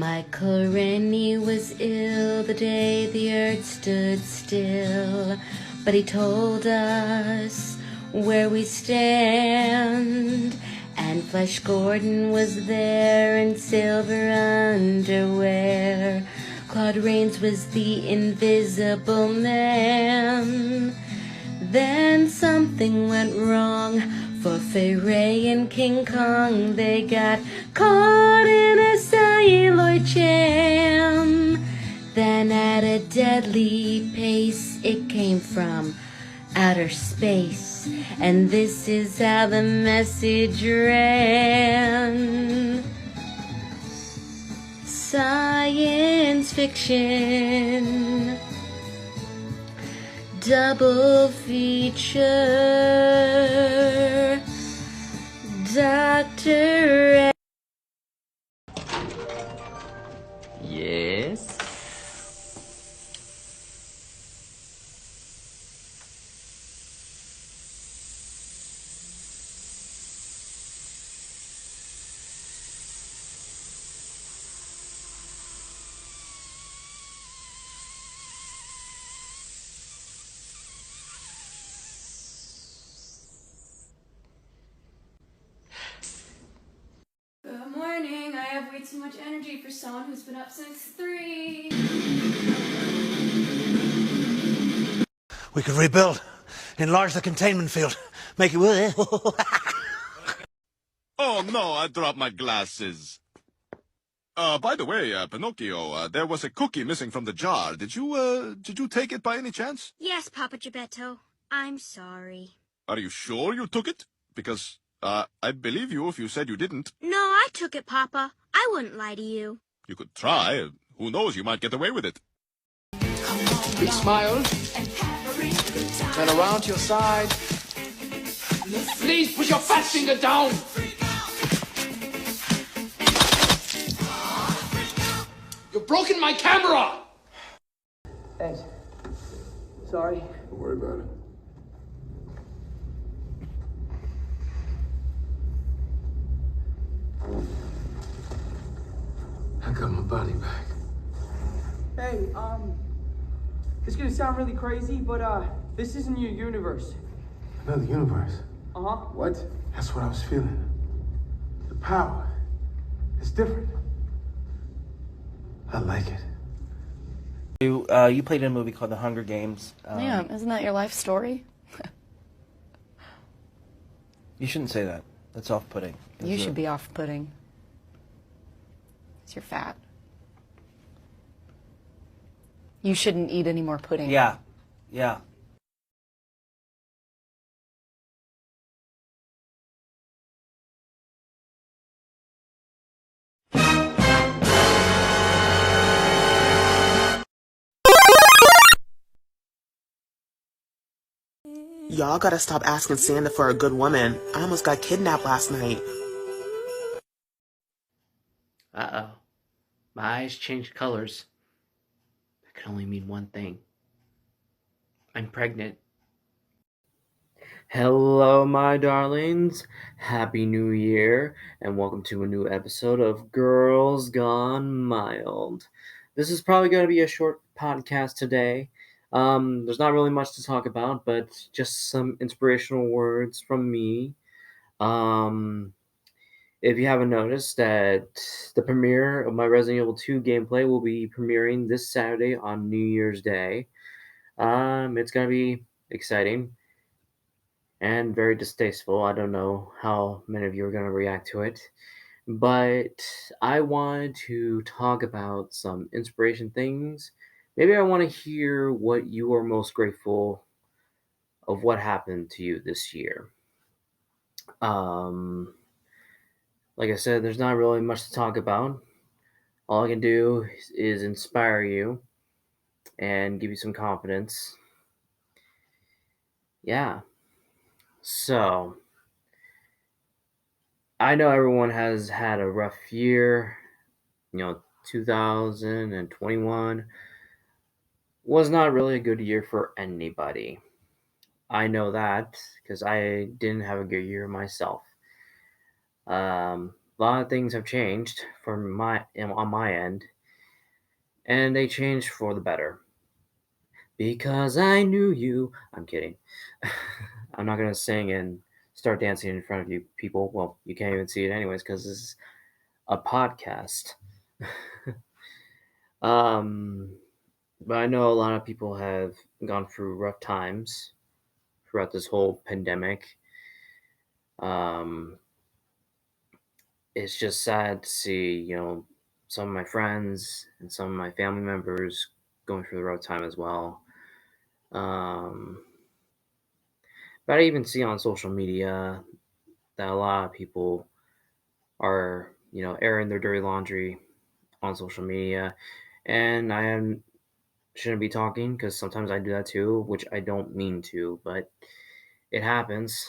Michael Rennie was ill the day the earth stood still, but he told us where we stand. And Flash Gordon was there in silver underwear. Claude Rains was the Invisible Man. Then something went wrong for Fay Ray and King Kong. They got caught in a celluloid jam. Then at a deadly pace it came from outer space, and this is how the message ran. Science fiction, double feature, Dr. Yes? Good morning. I have way too much energy for someone who's been up since 3. We could rebuild, enlarge the containment field, make it... Oh, no, I dropped my glasses. By the way, Pinocchio, there was a cookie missing from the jar. Did you take it by any chance? Yes, Papa Geppetto. I'm sorry. Are you sure you took it? Because, I'd believe you if you said you didn't. No, I took it, Papa. I wouldn't lie to you. You could try. Who knows, you might get away with it. Big smile. Turn around to your side. Please put your fat finger down. You've broken my camera! Ed, sorry. Don't worry about it. I got my body back. Hey, it's gonna sound really crazy, but, this isn't your universe. Another universe? Uh-huh. What? That's what I was feeling. The power. It's different. I like it. You played in a movie called The Hunger Games. Yeah, isn't that your life story? You shouldn't say that. That's off-putting. You should be off-putting. Because you're fat. You shouldn't eat any more pudding. Yeah. Y'all gotta stop asking Santa for a good woman. I almost got kidnapped last night. Uh-oh. My eyes changed colors. That can only mean one thing. I'm pregnant. Hello, my darlings. Happy New Year, and welcome to a new episode of Girls Gone Mild. This is probably going to be a short podcast today. There's not really much to talk about, but just some inspirational words from me. If you haven't noticed, that the premiere of my Resident Evil 2 gameplay will be premiering this Saturday on New Year's Day. It's going to be exciting and very distasteful. I don't know how many of you are going to react to it, but I wanted to talk about some inspiration things. Maybe I want to hear what you are most grateful of what happened to you this year. Like I said, there's not really much to talk about. All I can do is inspire you and give you some confidence. Yeah. So, I know everyone has had a rough year. 2021 was not really a good year for anybody. I know that because I didn't have a good year myself. a lot of things have changed on my end, and they changed for the better. Because I knew you. I'm kidding. I'm not gonna sing and start dancing in front of you people. Well, you can't even see it anyways because this is a podcast. um, but I know a lot of people have gone through rough times throughout this whole pandemic. Um, it's just sad to see, some of my friends and some of my family members going through the rough time as well. Um, but I even see on social media that a lot of people are, airing their dirty laundry on social media, and shouldn't be talking because sometimes I do that too, which I don't mean to, but it happens.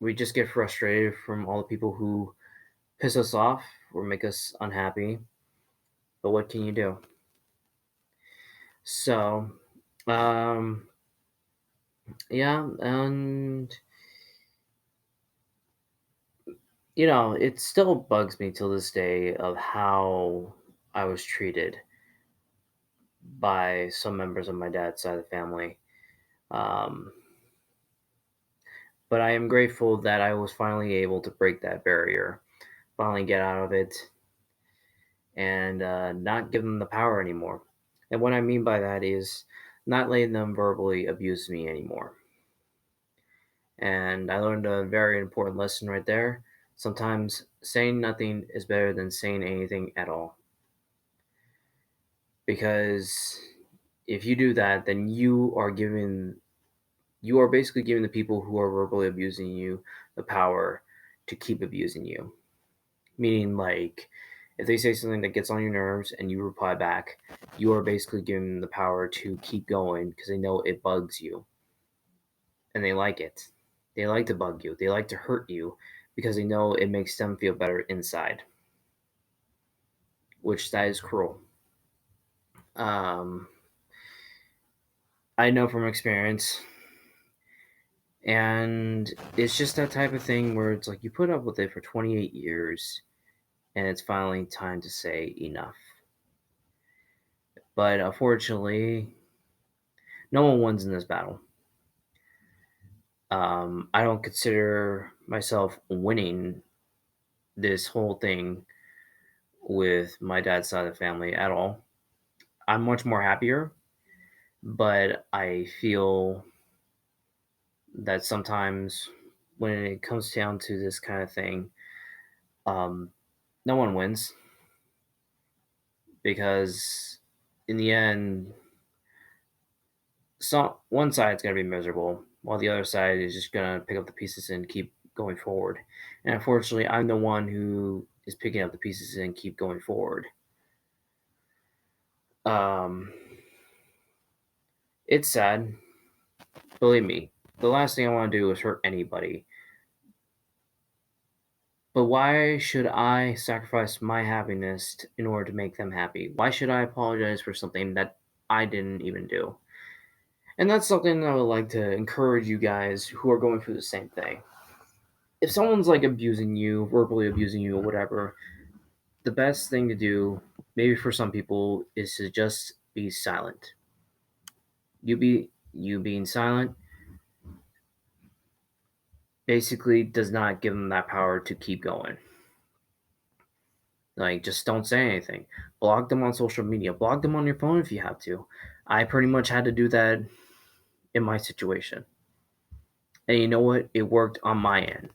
We just get frustrated from all the people who piss us off or make us unhappy. But what can you do? So, um, yeah, and it still bugs me till this day of how I was treated by some members of my dad's side of the family. Um, but I am grateful that I was finally able to break that barrier, finally get out of it, and not give them the power anymore. And what I mean by that is not letting them verbally abuse me anymore. And I learned a very important lesson right there. Sometimes saying nothing is better than saying anything at all. Because if you do that, then you are basically giving the people who are verbally abusing you the power to keep abusing you. Meaning, like, if they say something that gets on your nerves and you reply back, you are basically giving them the power to keep going because they know it bugs you. And they like it. They like to bug you. They like to hurt you because they know it makes them feel better inside. Which that is cruel. Um, I know from experience. And it's just that type of thing where it's like you put up with it for 28 years and it's finally time to say enough. But unfortunately, no one wins in this battle. I don't consider myself winning this whole thing with my dad's side of the family at all. I'm much more happier, but I feel that sometimes when it comes down to this kind of thing, um, no one wins because in the end, one side's gonna be miserable, while the other side is just gonna pick up the pieces and keep going forward. And unfortunately, I'm the one who is picking up the pieces and keep going forward. Um, it's sad. Believe me, the last thing I want to do is hurt anybody. But why should I sacrifice my happiness in order to make them happy? Why should I apologize for something that I didn't even do? And that's something I would like to encourage you guys who are going through the same thing. If someone's like abusing you, verbally abusing you, or whatever, the best thing to do, maybe for some people, is to just be silent. You being silent basically does not give them that power to keep going. Like, just don't say anything. Block them on social media. Block them on your phone if you have to. I pretty much had to do that in my situation. And you know what? It worked on my end.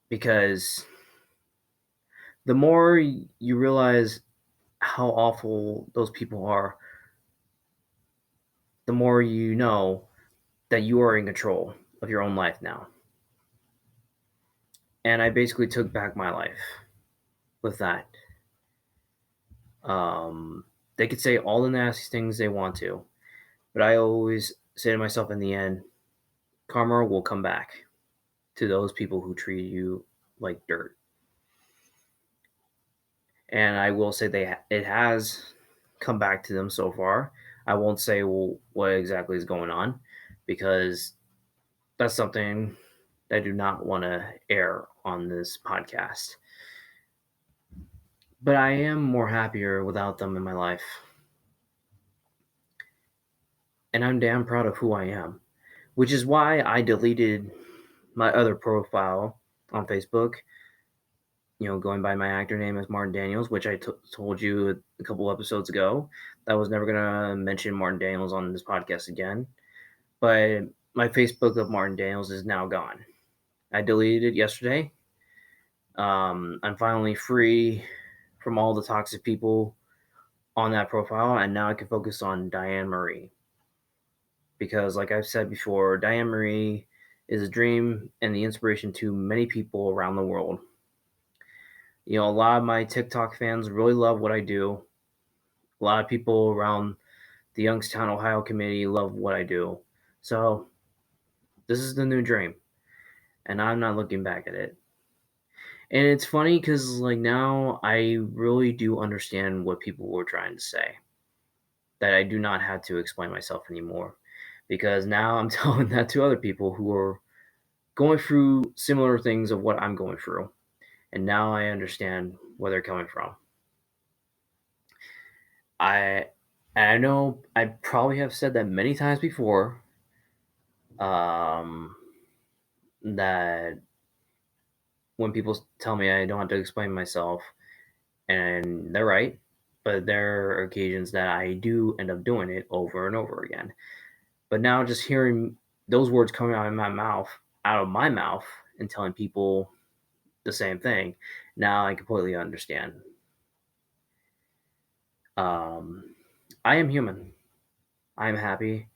Because the more you realize how awful those people are, the more you know that you are in control of your own life now. And I basically took back my life with that. They could say all the nasty things they want to, but I always say to myself in the end, karma will come back to those people who treat you like dirt. And I will say it has come back to them so far. I won't say what exactly is going on because that's something that I do not want to air on this podcast. But I am more happier without them in my life. And I'm damn proud of who I am, which is why I deleted my other profile on Facebook, going by my actor name as Martin Daniels, which I told you a couple episodes ago. I was never going to mention Martin Daniels on this podcast again. But my Facebook of Martin Daniels is now gone. I deleted it yesterday. I'm finally free from all the toxic people on that profile, and now I can focus on Diane Marie. Because, like I've said before, Diane Marie is a dream and the inspiration to many people around the world. A lot of my TikTok fans really love what I do. A lot of people around the Youngstown, Ohio community love what I do. So, this is the new dream, and I'm not looking back at it. And it's funny because, now I really do understand what people were trying to say. That I do not have to explain myself anymore. Because now I'm telling that to other people who are going through similar things of what I'm going through. And now I understand where they're coming from. I know I probably have said that many times before, that when people tell me I don't have to explain myself, and they're right, but there are occasions that I do end up doing it over and over again. But now just hearing those words coming out of my mouth, and telling people the same thing, now I completely understand. I am human. I'm happy.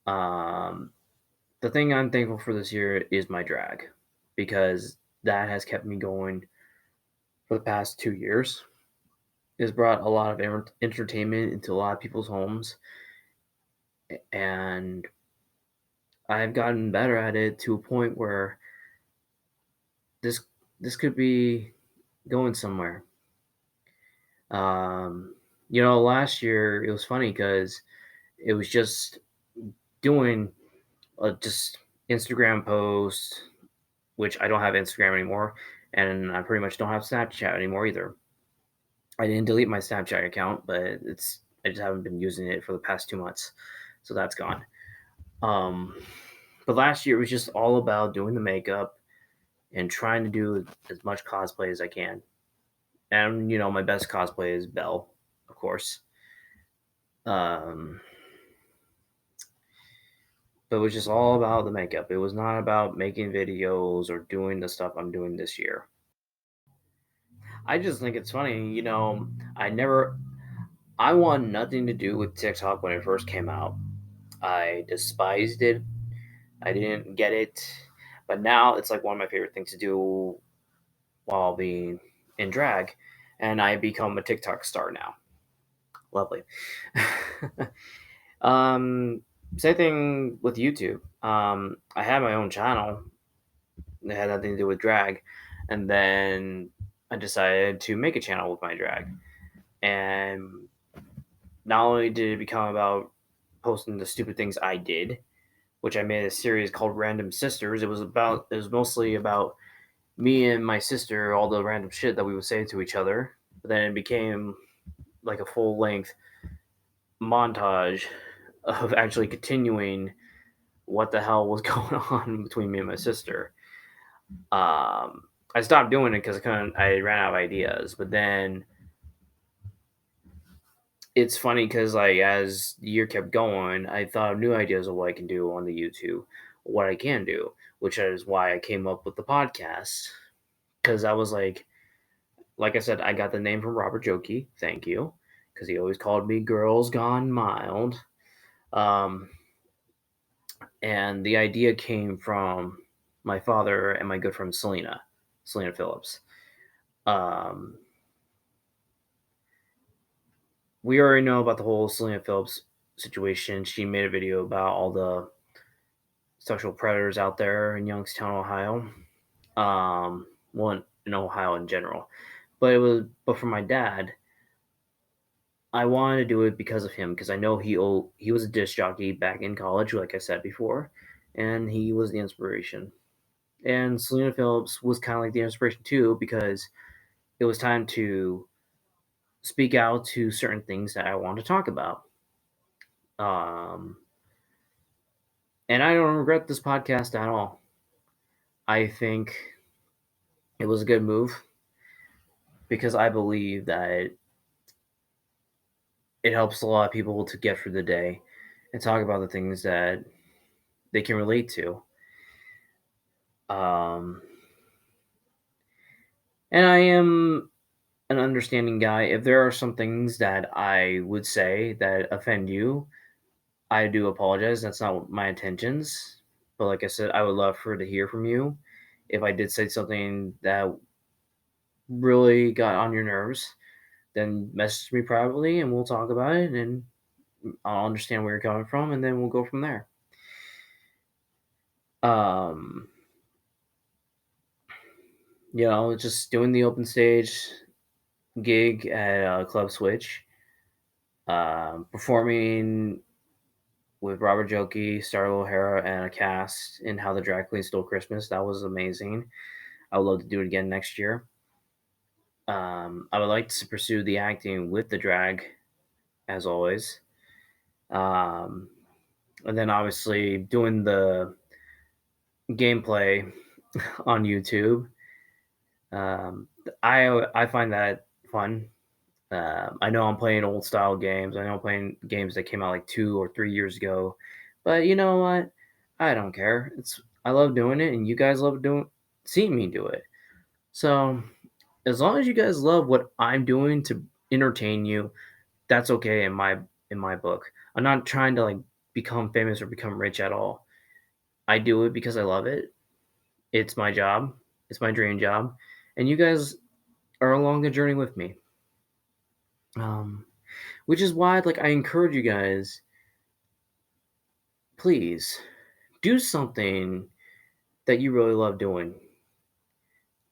The thing I'm thankful for this year is my drag, because that has kept me going for the past 2 years. It's brought a lot of entertainment into a lot of people's homes, and I've gotten better at it to a point where this could be going somewhere. Last year it was funny because it was just doing just Instagram posts, which I don't have Instagram anymore, and I pretty much don't have Snapchat anymore either. I didn't delete my Snapchat account, but I just haven't been using it for the past 2 months, so that's gone. But last year it was just all about doing the makeup and trying to do as much cosplay as I can. And my best cosplay is Belle, of course. But it was just all about the makeup. It was not about making videos or doing the stuff I'm doing this year. I just think it's funny, I want nothing to do with TikTok when it first came out. I despised it. I didn't get it. But now it's like one of my favorite things to do while being in drag. And I become a TikTok star now. Lovely. Same thing with YouTube. I had my own channel. It had nothing to do with drag. And then I decided to make a channel with my drag. And not only did it become about posting the stupid things I did, which I made a series called Random Sisters. It was mostly about me and my sister, all the random shit that we would say to each other. But then it became like a full length montage of actually continuing what the hell was going on between me and my sister. I stopped doing it because I ran out of ideas. But then it's funny because as the year kept going, I thought of new ideas of what I can do on the YouTube, what I can do, which is why I came up with the podcast. Because I was like I said, I got the name from Robert Jokey. Thank you, because he always called me Girls Gone Mild. And the idea came from my father and my good friend Selena Phillips. We already know about the whole Selena Phillips situation. She made a video about all the sexual predators out there in Youngstown, Ohio. Well, in Ohio in general. But for my dad, I wanted to do it because of him, because I know he was a disc jockey back in college, like I said before, and he was the inspiration. And Selena Phillips was kind of like the inspiration too, because it was time to speak out to certain things that I want to talk about. Um, and I don't regret this podcast at all. I think it was a good move because I believe that it helps a lot of people to get through the day and talk about the things that they can relate to. Um, and I am an understanding guy. If there are some things that I would say that offend you, I do apologize. That's not my intentions. But like I said, I would love for to hear from you. If I did say something that really got on your nerves, then message me privately and we'll talk about it and I'll understand where you're coming from and then we'll go from there. Um, just doing the open stage gig at Club Switch, performing with Robert Joki, Starla O'Hara, and a cast in How the Drag Queen Stole Christmas. That was amazing. I would love to do it again next year. I would like to pursue the acting with the drag, as always. And then obviously doing the gameplay on YouTube. I find that fun. I know I'm playing old style games. I know I'm playing games that came out like 2 or 3 years ago, but you know what? I don't care. I love doing it, and you guys love seeing me do it. So as long as you guys love what I'm doing to entertain you, that's okay in my book. I'm not trying to like become famous or become rich at all. I do it because I love it. It's my job. It's my dream job, and you guys are along the journey with me. Which is why like I encourage you guys, please do something that you really love doing.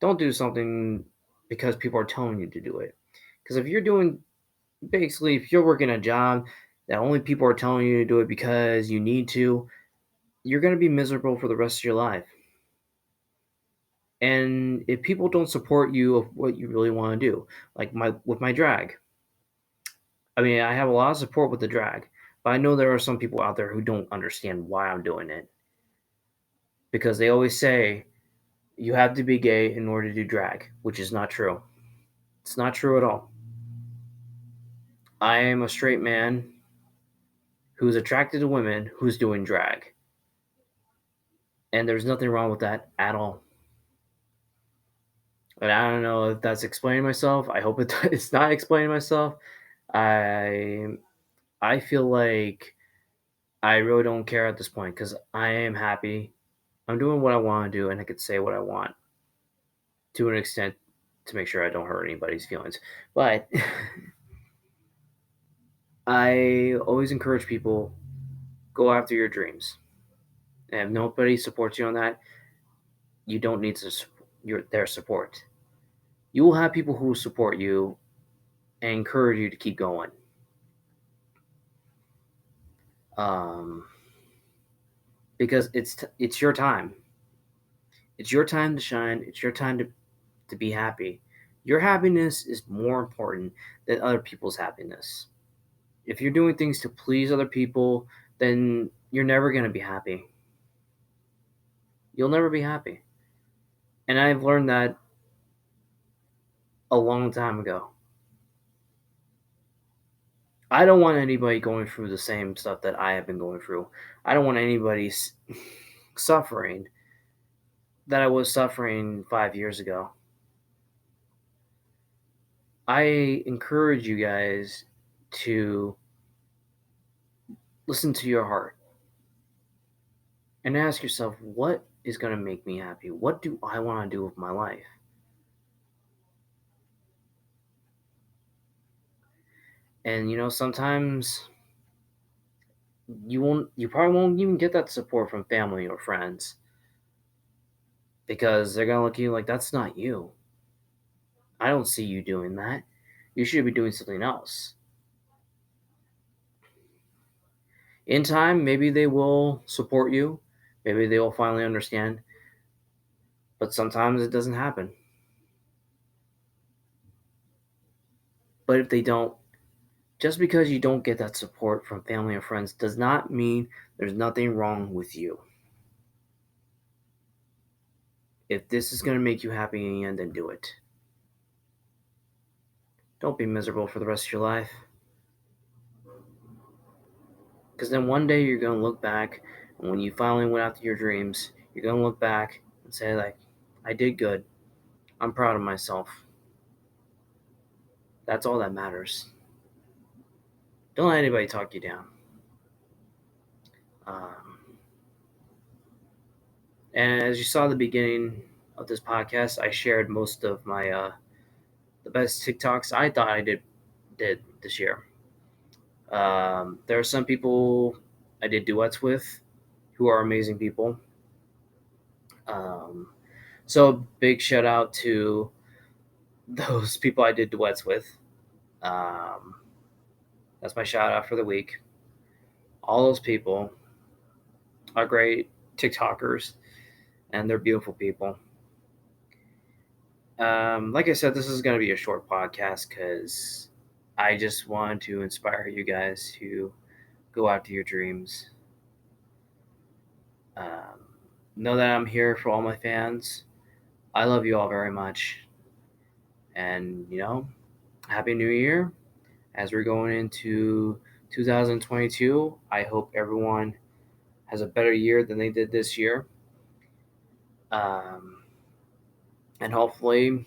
Don't do something because people are telling you to do it. Because if you're working a job that only people are telling you to do it because you need to, you're going to be miserable for the rest of your life. And if people don't support you of what you really want to do, like with my drag, I mean, I have a lot of support with the drag, but I know there are some people out there who don't understand why I'm doing it. Because they always say you have to be gay in order to do drag, which is not true. It's not true at all. I am a straight man who's attracted to women who's doing drag. And there's nothing wrong with that at all. And I don't know if that's explaining myself. I hope it's not explaining myself. I feel like I really don't care at this point because I am happy. I'm doing what I want to do, and I could say what I want to an extent to make sure I don't hurt anybody's feelings. But I always encourage people, go after your dreams. And if nobody supports you on that, you don't need their support. You will have people who support you and encourage you to keep going. Because it's your time. It's your time to shine. It's your time to be happy. Your happiness is more important than other people's happiness. If you're doing things to please other people, then you're never going to be happy. You'll never be happy. And I've learned that a long time ago. I don't want anybody going through the same stuff that I have been going through. I don't want anybody suffering that I was suffering 5 years ago. I encourage you guys to listen to your heart and ask yourself, what is going to make me happy? What do I want to do with my life? And sometimes you probably won't even get that support from family or friends because they're going to look at you like, that's not you. I don't see you doing that. You should be doing something else. In time, maybe they will support you. Maybe they will finally understand. But sometimes it doesn't happen. But if they don't, just because you don't get that support from family and friends does not mean there's nothing wrong with you. If this is going to make you happy in the end, then do it. Don't be miserable for the rest of your life. Because then one day you're going to look back, and when you finally went after your dreams, you're going to look back and say, like, I did good. I'm proud of myself. That's all that matters. Don't let anybody talk you down. And as you saw at the beginning of this podcast, I shared most of my the best TikToks I thought I did this year. There are some people I did duets with who are amazing people. So big shout out to those people I did duets with. That's my shout out for the week. All those people are great TikTokers, and they're beautiful people. Like I said, this is going to be a short podcast because I just want to inspire you guys to go after your dreams. Know that I'm here for all my fans. I love you all very much. And, Happy New Year. As we're going into 2022, I hope everyone has a better year than they did this year. And hopefully,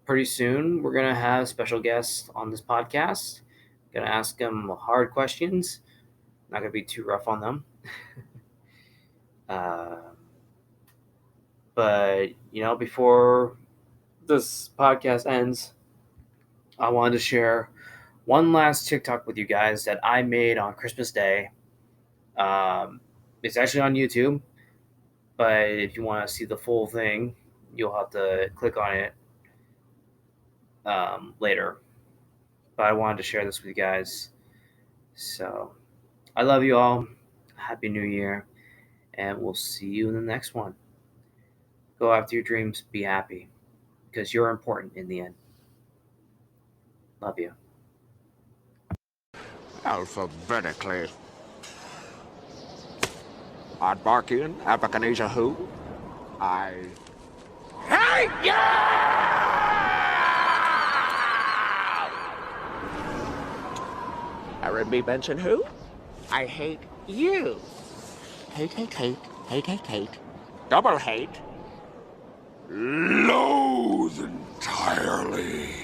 pretty soon, we're going to have special guests on this podcast. Going to ask them hard questions. Not going to be too rough on them. But, before this podcast ends, I wanted to share one last TikTok with you guys that I made on Christmas Day. It's actually on YouTube, but if you want to see the full thing, you'll have to click on it later. But I wanted to share this with you guys. So, I love you all. Happy New Year. And we'll see you in the next one. Go after your dreams. Be happy. Because you're important in the end. Love you. Alphabetically. Adbarkian, Abacanesia who? I hate you! Aaron B. Benson who? I hate you. Hate, hate, hate, hate, hate, hate. Double hate. Loathe entirely.